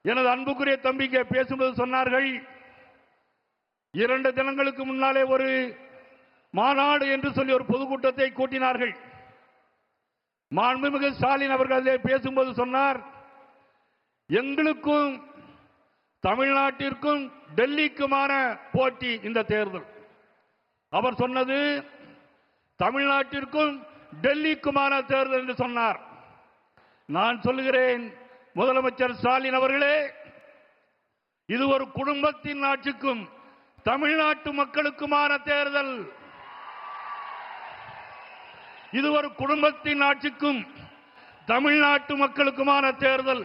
எனது அன்புக்குரிய தம்பிக்கு பேசும்போது சொன்னார்கள், 2 தினங்களுக்கு முன்னாலே ஒரு மாநாடு என்று சொல்லி ஒரு பொதுக்கூட்டத்தை கூட்டினார்கள். மாண்புமிகு ஸ்டாலின் அவர்கள் பேசும்போது சொன்னார், எங்களுக்கும் தமிழ்நாட்டிற்கும் டெல்லிக்குமான போட்டி இந்த தேர்தல். அவர் சொன்னது தமிழ்நாட்டிற்கும் டெல்லிக்குமான தேர்தல் என்று சொன்னார். நான் சொல்லுகிறேன், முதலமைச்சர் ஸ்டாலின் அவர்களே, இது ஒரு குடும்பத்தின் ஆட்சிக்கும் தமிழ்நாட்டு மக்களுக்குமான தேர்தல். இது ஒரு குடும்பத்தின் ஆட்சிக்கும் தமிழ்நாட்டு மக்களுக்குமான தேர்தல்.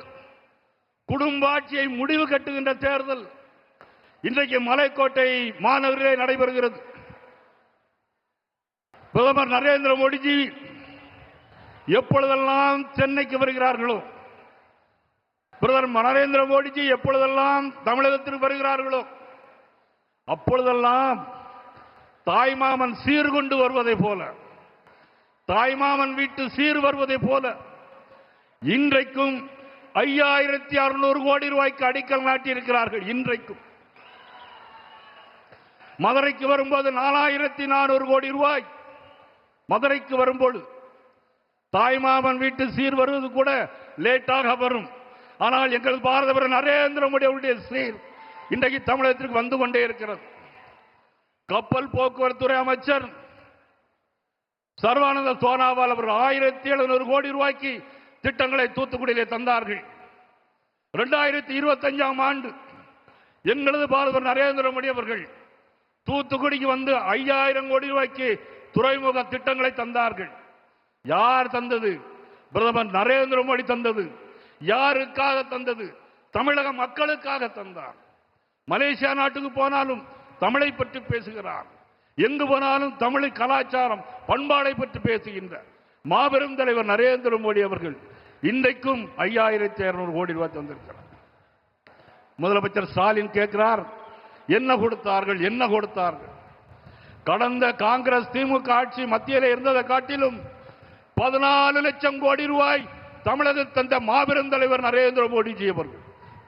குடும்ப ஆட்சியை முடிவு கட்டுகின்ற தேர்தல் இன்றைக்கு மலைக்கோட்டை மாநகரிலே நடைபெறுகிறது. பிரதமர் நரேந்திர மோடிஜி எப்பொழுதெல்லாம் சென்னைக்கு வருகிறார்களோ, பிரதமர் நரேந்திர மோடிஜி எப்பொழுதெல்லாம் தமிழகத்திற்கு வருகிறார்களோ, அப்பொழுதெல்லாம் தாய்மாமன் சீர்கொண்டு வருவதை போல, தாய்மாமன் வீட்டு சீர் வருவதை போல இன்றைக்கும் 5600 கோடி ரூபாய்க்கு அடிக்கல் நாட்டியிருக்கிறார்கள். இன்றைக்கும் மதுரைக்கு வரும்போது 4400 கோடி ரூபாய். மதுரைக்கு வரும்போது தாய்மாமன் வீட்டு சீர் வருவது கூட லேட்டாக வரும். ஆனால் எங்கள் பாரத பிரதமர் நரேந்திர மோடி அவருடைய சீர் இன்றைக்கு தமிழகத்திற்கு வந்து கொண்டே இருக்கிறது. கப்பல் போக்குவரத்துறை அமைச்சர் சர்வானந்த சோனாவால் அவர்கள் 1700 கோடி ரூபாய்க்கு திட்டங்களை தூத்துக்குடியிலே தந்தார்கள். 2025ஆம் ஆண்டு எங்களது பாரதமர் நரேந்திர மோடி அவர்கள் தூத்துக்குடிக்கு வந்து 5000 கோடி ரூபாய்க்கு துறைமுக திட்டங்களை தந்தார்கள். யார் தந்தது? பிரதமர் நரேந்திர மோடி தந்தது. யாருக்காக தந்தது? தமிழக மக்களுக்காக தந்தார். மலேசியா நாட்டுக்கு போனாலும் தமிழை பற்றி பேசுகிறார். எங்கு போனாலும் தமிழ் கலாச்சாரம் பண்பாடை பற்றி பேசுகின்ற மாபெரும் தலைவர் நரேந்திர மோடி அவர்கள் இன்றைக்கும் 5200 கோடி ரூபாய் தந்திருக்கிறார். முதலமைச்சர் ஸ்டாலின் கேட்கிறார், என்ன கொடுத்தார்கள், என்ன கொடுத்தார்கள்? கடந்த காங்கிரஸ் திமுக ஆட்சி மத்தியிலே இருந்ததை காட்டிலும் 14 லட்சம் கோடி ரூபாய் தமிழக தந்த மாபெரும் தலைவர் நரேந்திர மோடிஜி அவர்கள்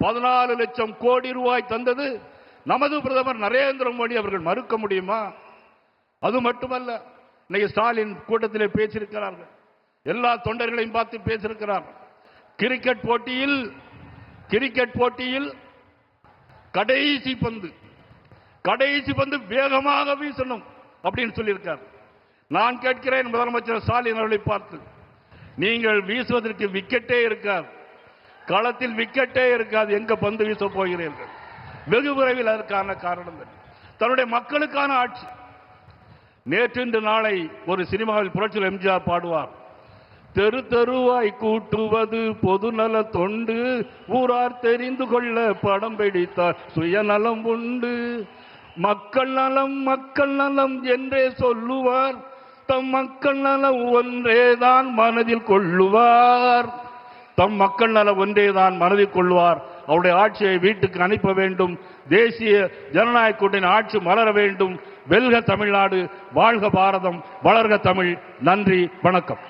14 லட்சம் கோடி ரூபாய் தந்தது நமது பிரதமர் நரேந்திர மோடி அவர்கள் மறுக்க முடியுமா? அது மட்டுமல்ல, இன்னைக்கு ஸ்டாலின் கூட்டத்திலே பேசியிருக்கிறார்கள், எல்லா தொண்டர்களையும் பார்த்து பேசியிருக்கிறார்கள். கிரிக்கெட் போட்டியில் கடைசி பந்து வேகமாக வீசணும் அப்படின்னு சொல்லியிருக்கார். நான் கேட்கிறேன் முதலமைச்சர் ஸ்டாலின் அவர்களை பார்த்து, நீங்கள் வீசுவதற்கு விக்கெட்டே இருக்காது, களத்தில் விக்கெட்டே இருக்காது, எங்க பந்து வீச போகிறீர்கள்? வெகு விரைவில் அதற்கான காரணம் தன்னுடைய மக்களுக்கான ஆட்சி. நேற்று நாளை ஒரு சினிமாவில் புரட்சியில் எம்ஜிஆர் பாடுவார், தெரு தெருவாய் கூட்டுவது பொதுநல தொண்டு, ஊரார் தெரிந்து கொள்ள படம் பிடித்தார் சுயநலம் உண்டு, மக்கள் நலம் என்றே சொல்லுவார், தம் மக்கள் நலம் ஒன்றேதான் மனதில் கொள்ளுவார். தம் மக்கள் நலம் ஒன்றேதான் மனதில் கொள்வார். அவருடைய ஆட்சியை வீட்டுக்கு அனுப்ப வேண்டும். தேசிய ஜனநாயக கூட்டணி ஆட்சி மலர வேண்டும். வெல்க தமிழ்நாடு, வாழ்க பாரதம், வளர்க தமிழ். நன்றி, வணக்கம்.